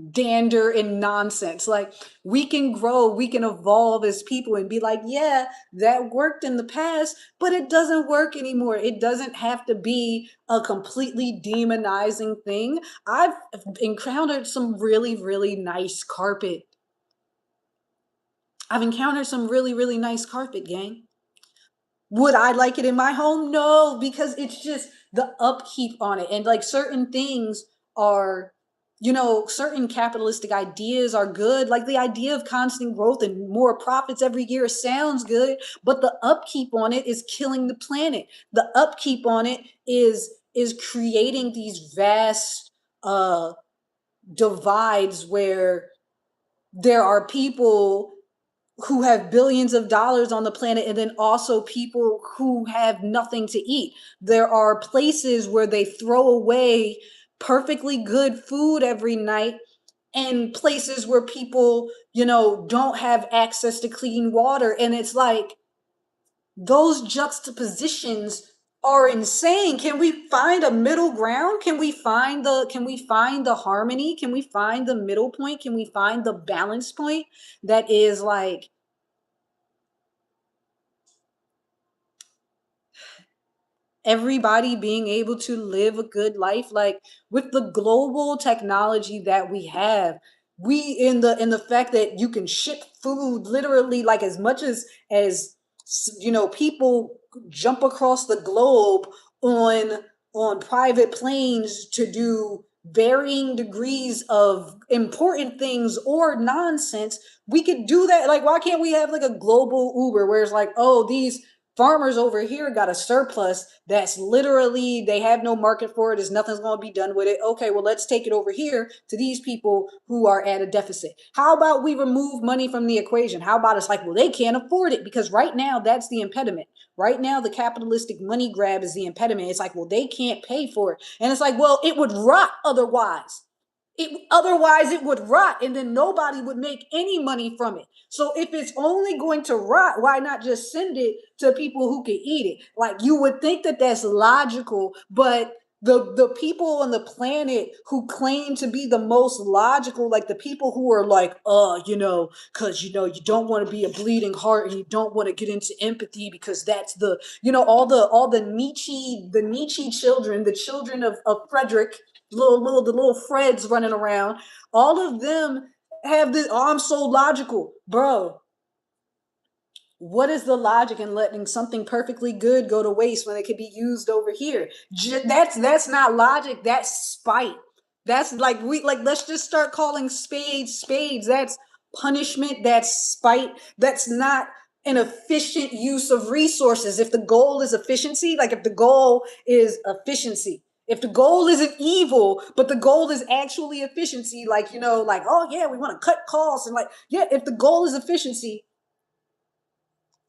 dander and nonsense. Like, we can grow, we can evolve as people and be like, yeah, that worked in the past, but it doesn't work anymore. It doesn't have to be a completely demonizing thing. I've encountered some really, really nice carpet. I've encountered some really, really nice carpet, gang. Would I like it in my home? No, because it's just the upkeep on it. And like, certain things are, certain capitalistic ideas are good. Like, the idea of constant growth and more profits every year sounds good, but the upkeep on it is killing the planet. The upkeep on it is creating these vast divides where there are people who have billions of dollars on the planet, and then also people who have nothing to eat. There are places where they throw away perfectly good food every night, and places where people, don't have access to clean water. And it's like, those juxtapositions are insane. Can we find a middle ground? Can we find the harmony? Can we find the middle point? Can we find the balance point that is like everybody being able to live a good life? Like, with the global technology that we have, we in the fact that you can ship food literally, like, as much as people jump across the globe on private planes to do varying degrees of important things or nonsense. We could do that. Like, why can't we have like a global Uber where it's like, oh, these farmers over here got a surplus that's literally, they have no market for it, there's nothing's going to be done with it. Okay, well, let's take it over here to these people who are at a deficit. How about we remove money from the equation? How about it's like, well, they can't afford it, because right now that's the impediment. Right now the capitalistic money grab is the impediment. It's like, well, they can't pay for it. And it's like, well, it would rot otherwise. Otherwise it would rot, and then nobody would make any money from it. So if it's only going to rot, why not just send it to people who can eat it? Like, you would think that that's logical, but the people on the planet who claim to be the most logical, like the people who are like, because you don't want to be a bleeding heart, and you don't want to get into empathy, because that's all the Nietzsche children, the children of Frederick, the little Freds running around, all of them have this, oh, I'm so logical. Bro, what is the logic in letting something perfectly good go to waste when it could be used over here? That's not logic, that's spite. That's like, let's just start calling spades spades. That's punishment, that's spite, that's not an efficient use of resources. If the goal is efficiency, like if the goal is efficiency, if the goal isn't evil, but the goal is actually efficiency, like, you know, like, oh yeah, we want to cut costs, and like, yeah, if the goal is efficiency,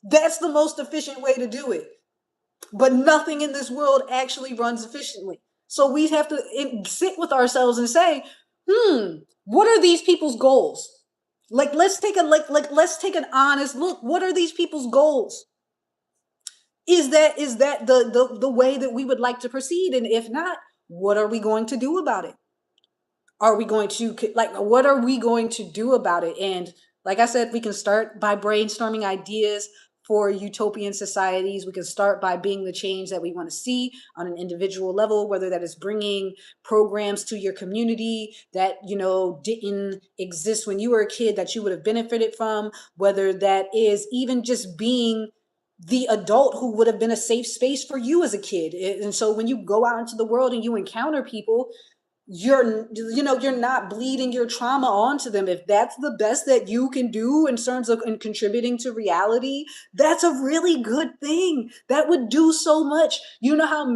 that's the most efficient way to do it. But nothing in this world actually runs efficiently. So we have to sit with ourselves and say, what are these people's goals? Like, let's take a let's take an honest look. What are these people's goals? Is that the way that we would like to proceed? And if not, what are we going to do about it? Are we going to, like, what are we going to do about it? And like I said, we can start by brainstorming ideas for utopian societies. We can start by being the change that we want to see on an individual level, whether that is bringing programs to your community that, you know, didn't exist when you were a kid that you would have benefited from, whether that is even just being the adult who would have been a safe space for you as a kid. And so when you go out into the world and you encounter people, you're not bleeding your trauma onto them. If that's the best that you can do in terms of in contributing to reality, that's a really good thing. That would do so much. You know how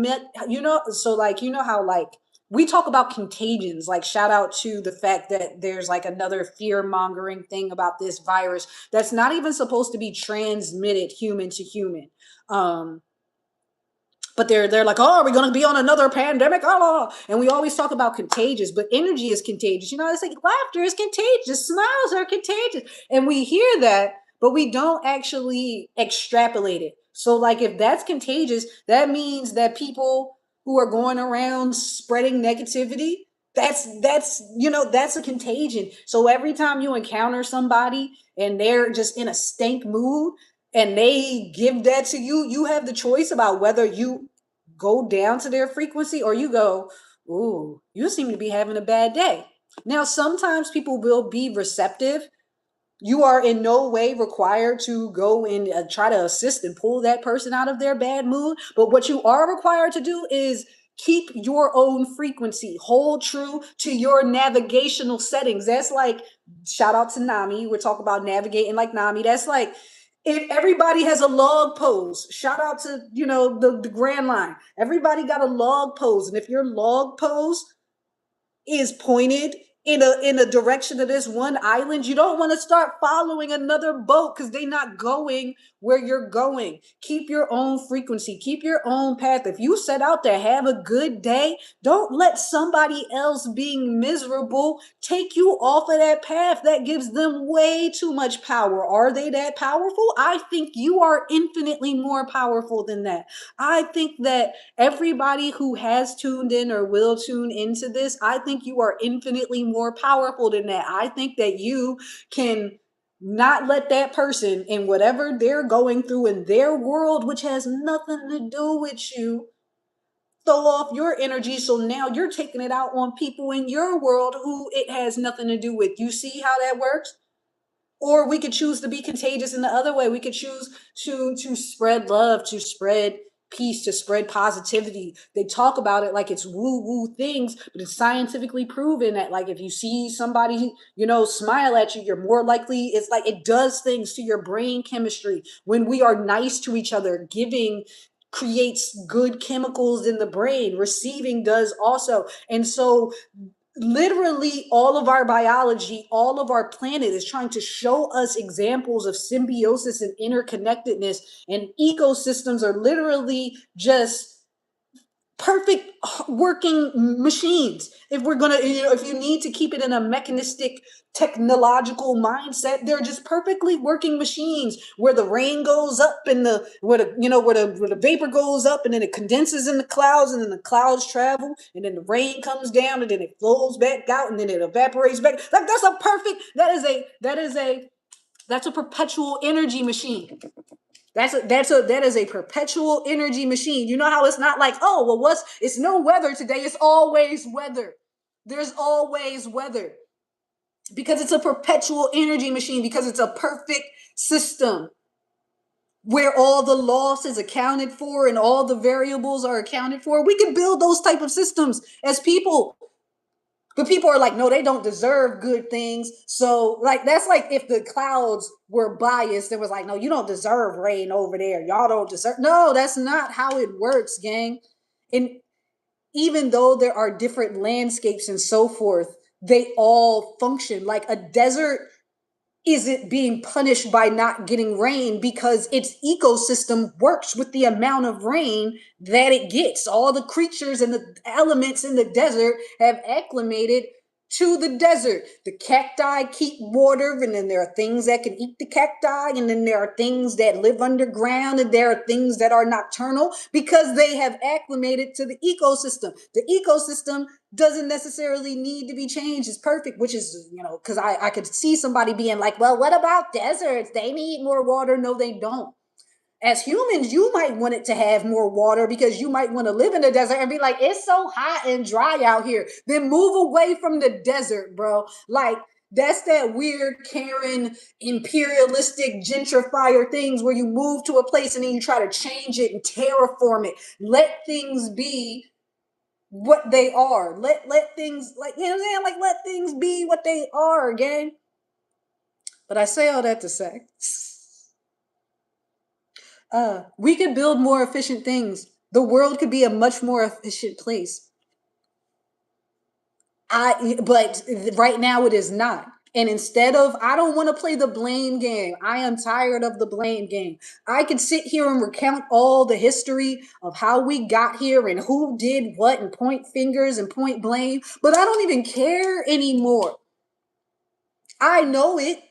so like, you know how, like, we talk about contagions, like, shout out to the fact that there's like another fear mongering thing about this virus that's not even supposed to be transmitted human to human. But they're like, oh, are we going to be on another pandemic? Oh, and we always talk about contagious, but energy is contagious. You know, it's like laughter is contagious, smiles are contagious, and we hear that, but we don't actually extrapolate it. So, like, if that's contagious, that means that people who are going around spreading negativity, that's a contagion. So every time you encounter somebody and they're just in a stank mood, and they give that to you, you have the choice about whether you go down to their frequency or you go, ooh, you seem to be having a bad day. Now, sometimes people will be receptive. You are in no way required to go and try to assist and pull that person out of their bad mood. But what you are required to do is keep your own frequency, hold true to your navigational settings. That's like, shout out to Nami. We're talking about navigating like Nami. That's like, if everybody has a log pose, shout out to, the Grand Line. Everybody got a log pose. And if your log pose is pointed in a direction of this one island, you don't want to start following another boat because they're not going where you're going. Keep your own frequency, keep your own path. If you set out to have a good day, don't let somebody else being miserable take you off of that path. That gives them way too much power. Are they that powerful? I think you are infinitely more powerful than that. I think that everybody who has tuned in or will tune into this, I think you are infinitely more powerful than that. I think that you can not let that person and whatever they're going through in their world, which has nothing to do with you, throw off your energy. So now you're taking it out on people in your world who it has nothing to do with. You see how that works? Or we could choose to be contagious in the other way. We could choose to spread love, to spread peace, to spread positivity. They talk about it like it's woo-woo things, but it's scientifically proven that, like, if you see somebody, smile at you, you're more likely, it's like it does things to your brain chemistry. When we are nice to each other, giving creates good chemicals in the brain. Receiving does also. And so literally all of our biology, all of our planet is trying to show us examples of symbiosis and interconnectedness, and ecosystems are literally just perfect working machines. If we're gonna, if you need to keep it in a mechanistic technological mindset, they're just perfectly working machines where the rain goes up and where the vapor goes up and then it condenses in the clouds and then the clouds travel and then the rain comes down and then it flows back out and then it evaporates back. Like, that's a perpetual energy machine. That is a perpetual energy machine. You know how it's not like, oh, well, it's no weather today. It's always weather. There's always weather because it's a perpetual energy machine, because it's a perfect system where all the loss is accounted for and all the variables are accounted for. We can build those type of systems as people. But people are like, no, they don't deserve good things. So like that's like if the clouds were biased, it was like, no, you don't deserve rain over there. Y'all don't deserve. No, that's not how it works, gang. And even though there are different landscapes and so forth, they all function. Like a desert isn't being punished by not getting rain because its ecosystem works with the amount of rain that it gets. All the creatures and the elements in the desert have acclimated to the desert. The cacti keep water, and then there are things that can eat the cacti, and then there are things that live underground, and there are things that are nocturnal because they have acclimated to the ecosystem. The ecosystem doesn't necessarily need to be changed. It's perfect, which is, because I could see somebody being like, well, what about deserts? They need more water. No, they don't. As humans, you might want it to have more water because you might want to live in the desert and be like, it's so hot and dry out here. Then move away from the desert, bro. Like, that's that weird Karen imperialistic gentrifier things where you move to a place and then you try to change it and terraform it. Let things be what they are. Let things, like, you know what I'm saying? Like, let things be what they are, gang. But I say all that to say, we could build more efficient things. The world could be a much more efficient place. But right now it is not. And instead of, I don't want to play the blame game. I am tired of the blame game. I could sit here and recount all the history of how we got here and who did what and point fingers and point blame, but I don't even care anymore. I know it.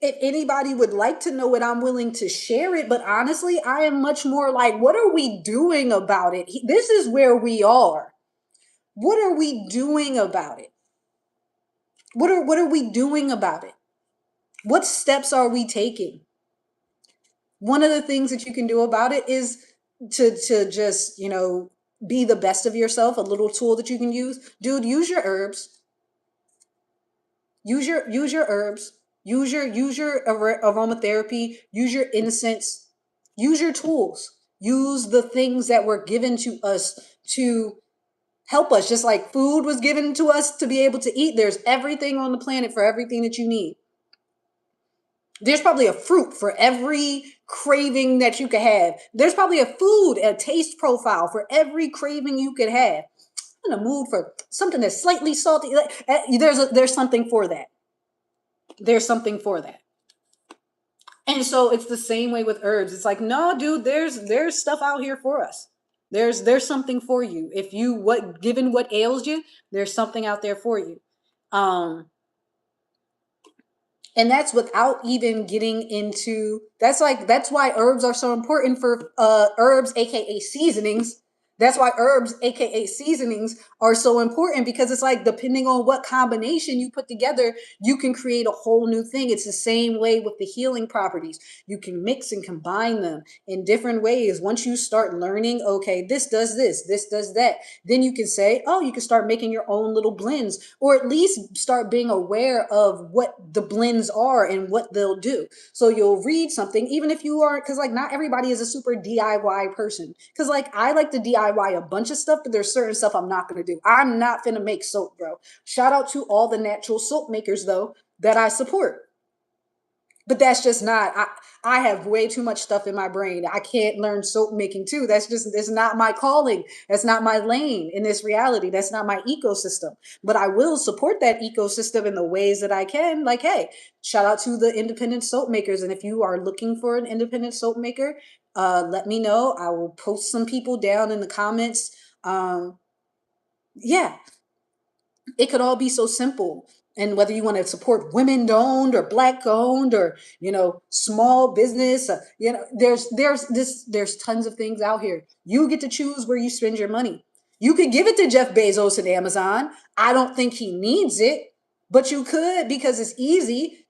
If anybody would like to know it, I'm willing to share it. But honestly, I am much more like, what are we doing about it? This is where we are. What are we doing about it? What are we doing about it? What steps are we taking? One of the things that you can do about it is to just, be the best of yourself. A little tool that you can use. Dude, use your herbs. Use your herbs. Use your aromatherapy. Use your incense. Use your tools. Use the things that were given to us to help us. Just like food was given to us to be able to eat, there's everything on the planet for everything that you need. There's probably a fruit for every craving that you could have. There's probably a food, a taste profile for every craving you could have. I'm in a mood for something that's slightly salty. There's something for that. There's something for that. And so it's the same way with herbs. It's like, no, dude, there's stuff out here for us. There's something for you. If you given what ails you, there's something out there for you. And that's without even getting into, that's why herbs are so important for herbs, aka seasonings. That's why herbs, aka seasonings, are so important, because it's like, depending on what combination you put together, you can create a whole new thing. It's the same way with the healing properties. You can mix and combine them in different ways. Once you start learning, okay, this does that, then you can say, oh, you can start making your own little blends, or at least start being aware of what the blends are and what they'll do. So you'll read something, even if you aren't, because like not everybody is a super DIY person. Because like I like to DIY a bunch of stuff, but there's certain stuff I'm not going to do. I'm not going to make soap, bro. Shout out to all the natural soap makers, though, that I support. But that's just not, I have way too much stuff in my brain. I can't learn soap making too. It's not my calling. That's not my lane in this reality. That's not my ecosystem. But I will support that ecosystem in the ways that I can. Like, hey, shout out to the independent soap makers. And if you are looking for an independent soap maker, let me know. I will post some people down in the comments. Yeah, it could all be so simple. And whether you want to support women owned or black owned or, small business, there's tons of things out here. You get to choose where you spend your money. You could give it to Jeff Bezos and Amazon. I don't think he needs it, but you could, because it's easy.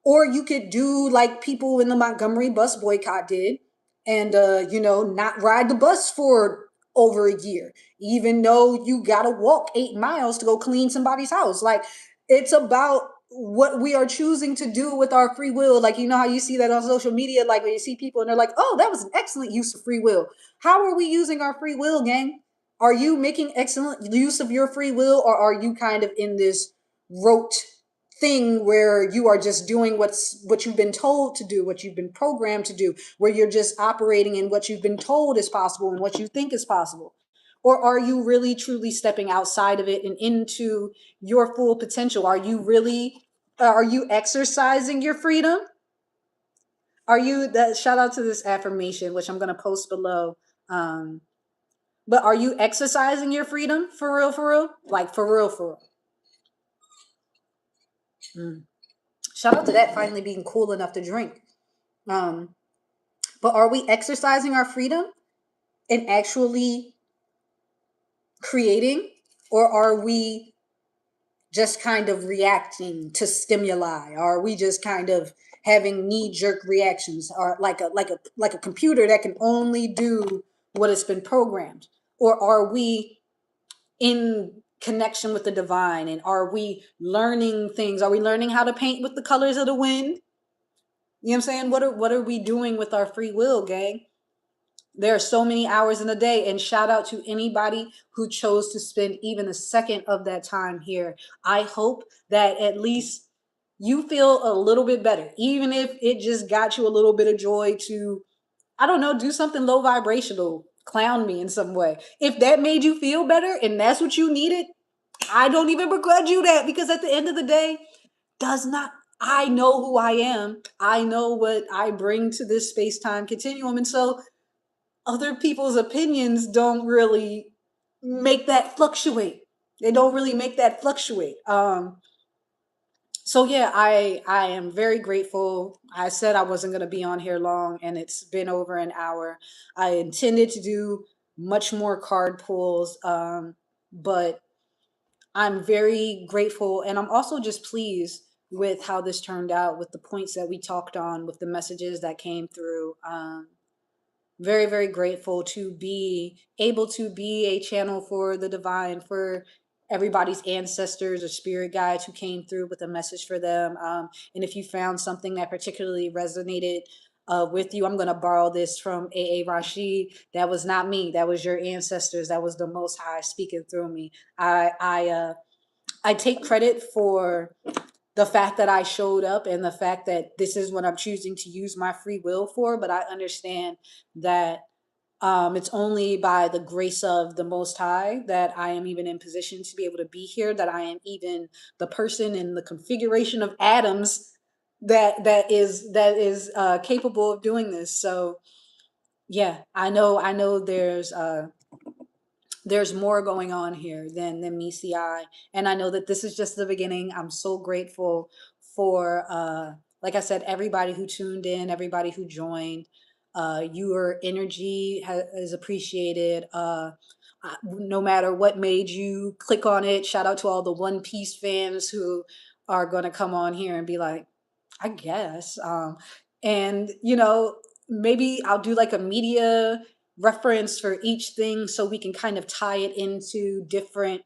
Or you could do like people in the Montgomery bus boycott did, and not ride the bus for over a year, even though you gotta walk 8 miles to go clean somebody's house. Like, it's about what we are choosing to do with our free will. Like, how you see that on social media, like when you see people and they're like, oh, that was an excellent use of free will. How are we using our free will, gang? Are you making excellent use of your free will, or are you kind of in this rote thing where you are just doing what you've been told to do, what you've been programmed to do, where you're just operating in what you've been told is possible and what you think is possible? Or are you really truly stepping outside of it and into your full potential? Are you exercising your freedom? Are you that shout out to this affirmation, which I'm going to post below. Um, but are you exercising your freedom for real, for real? Like for real, for real. Mm. Shout out to that finally being cool enough to drink. Um, but are we exercising our freedom and actually creating, or are we just kind of reacting to stimuli? Are we just kind of having knee-jerk reactions, or like a computer that can only do what it's been programmed? Or are we in connection with the divine, and are we learning things? Are we learning how to paint with the colors of the wind? You know what I'm saying? What are we doing with our free will, gang? There are so many hours in a day, and shout out to anybody who chose to spend even a second of that time here. I hope that at least you feel a little bit better, even if it just got you a little bit of joy to, I don't know, do something low vibrational, clown me in some way. If that made you feel better and that's what you needed, I don't even begrudge you that, because at the end of the day, does not, I know who I am. I know what I bring to this space time continuum. And so other people's opinions don't really make that fluctuate. They don't really make that fluctuate. So yeah, I am very grateful. I said I wasn't going to be on here long, and it's been over an hour. I intended to do much more card pulls, but I'm very grateful, and I'm also just pleased with how this turned out, with the points that we talked on, with the messages that came through. Very, very grateful to be able to be a channel for the divine, for everybody's ancestors or spirit guides who came through with a message for them. And if you found something that particularly resonated with you, I'm going to borrow this from A.A. Rashid. That was not me. That was your ancestors. That was the Most High speaking through me. I take credit for the fact that I showed up and the fact that this is what I'm choosing to use my free will for. But I understand that it's only by the grace of the Most High that I am even in position to be able to be here, that I am even the person in the configuration of atoms that is capable of doing this. So yeah, I know there's more going on here than meets the eye, and I know that this is just the beginning. I'm so grateful for like I said, everybody who tuned in, everybody who joined. Your energy is appreciated. No matter what made you click on it, shout out to all the One Piece fans who are going to come on here and be like, I guess. And maybe I'll do like a media reference for each thing so we can kind of tie it into different